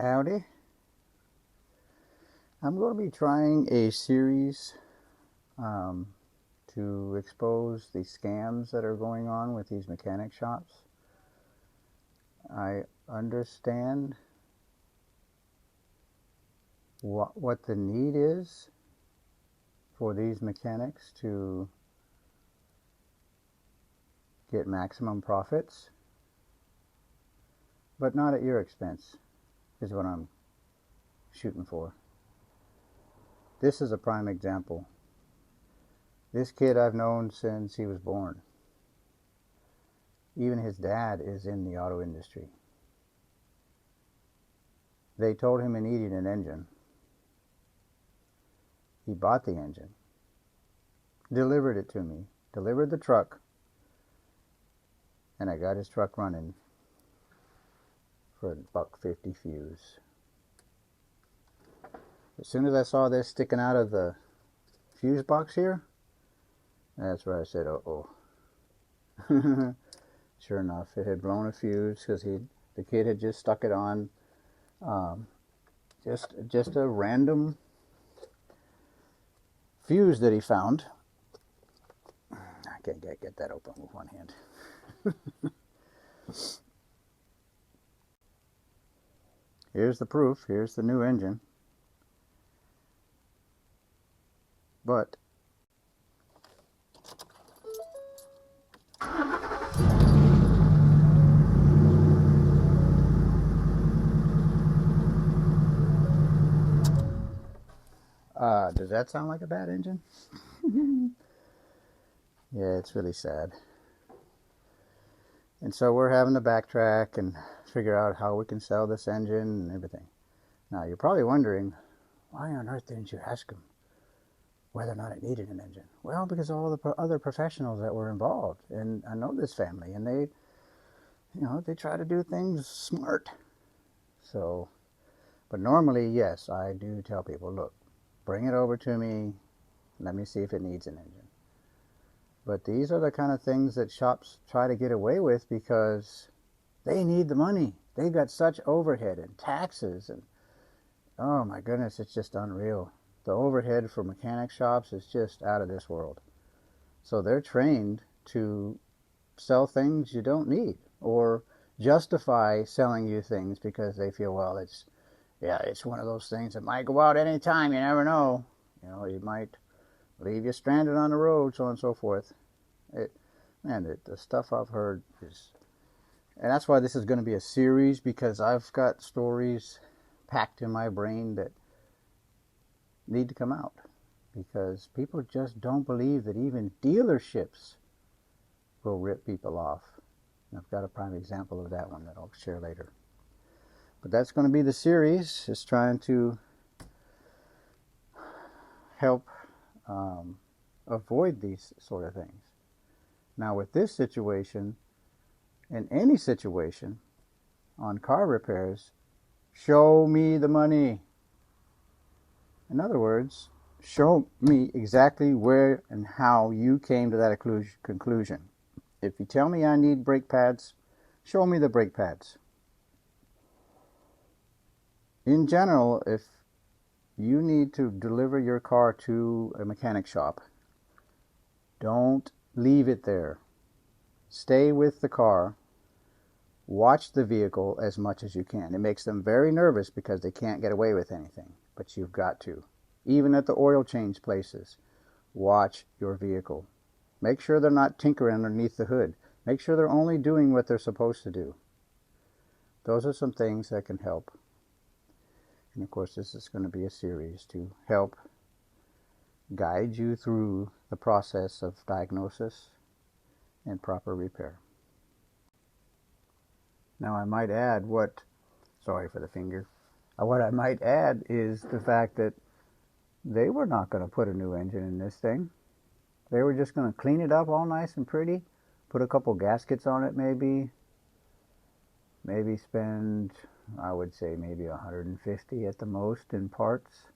Howdy. I'm going to be trying a series um, to expose the scams that are going on with these mechanic shops. I understand what the need is for these mechanics to get maximum profits, but not at your expense, is what I'm shooting for. This is a prime example. This kid I've known since he was born. Even his dad is in the auto industry. They told him he needed an engine. He bought the engine, delivered it to me, delivered the truck, and I got his truck running for $1.50 fuse. As soon as I saw this sticking out of the fuse box here, that's where I said, uh-oh. Sure enough, it had blown a fuse because the kid had just stuck it on just a random fuse that he found. I can't get that open with one hand. Here's the proof. Here's the new engine. But does that sound like a bad engine? Yeah, it's really sad. And so we're having to backtrack and figure out how we can sell this engine and everything. Now, you're probably wondering, why on earth didn't you ask him whether or not it needed an engine? Well, because all the other professionals that were involved, and I know this family, and they try to do things smart. So, but normally, yes, I do tell people, look, bring it over to me, let me see if it needs an engine. But these are the kind of things that shops try to get away with because they need the money. They've got such overhead and taxes, and oh my goodness, it's just unreal. The overhead for mechanic shops is just out of this world. So they're trained to sell things you don't need, or justify selling you things because they feel, well, it's one of those things that might go out any time. You never know. You might leave you stranded on the road, so on and so forth. The stuff I've heard is, and that's why this is going to be a series, because I've got stories packed in my brain that need to come out, because people just don't believe that even dealerships will rip people off. And I've got a prime example of that one that I'll share later. But that's going to be the series, is trying to help avoid these sort of things. Now, with this situation, in any situation on car repairs, show me the money. In other words, show me exactly where and how you came to that conclusion. If you tell me I need brake pads, show me the brake pads. In general, if you need to deliver your car to a mechanic shop, don't leave it there. Stay with the car. Watch the vehicle as much as you can. It makes them very nervous because they can't get away with anything, but you've got to. Even at the oil change places, watch your vehicle. Make sure they're not tinkering underneath the hood. Make sure they're only doing what they're supposed to do. Those are some things that can help. And of course, this is going to be a series to help guide you through the process of diagnosis and proper repair. Now, I might add sorry for the finger, what I might add is the fact that they were not going to put a new engine in this thing. They were just going to clean it up all nice and pretty, put a couple gaskets on it maybe spend, I would say, maybe $150 at the most in parts,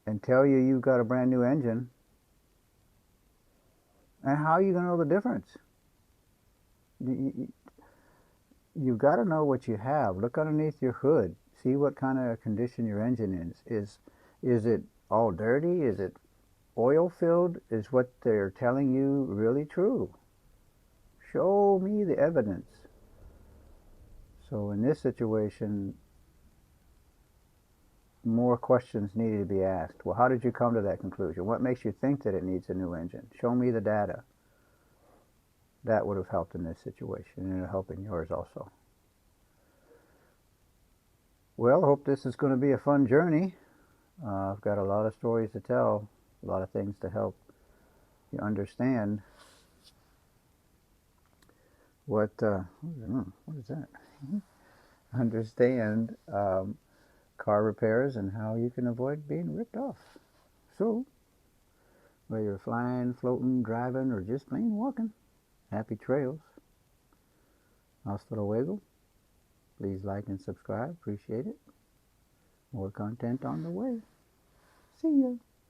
and tell you you've got a brand new engine. And how are you going to know the difference? you got to know what you have. Look underneath your hood. See what kind of condition your engine is. Is it all dirty? Is it oil filled? Is what they're telling you really true? Show me the evidence. So in this situation, more questions needed to be asked. Well, how did you come to that conclusion? What makes you think that it needs a new engine? Show me the data. That would have helped in this situation, and it'll help in yours also. Well, I hope this is going to be a fun journey. I've got a lot of stories to tell, a lot of things to help you understand what is that? Understand car repairs and how you can avoid being ripped off. So, whether you're flying, floating, driving, or just plain walking, happy trails. Hasta luego. Please like and subscribe. Appreciate it. More content on the way. See ya.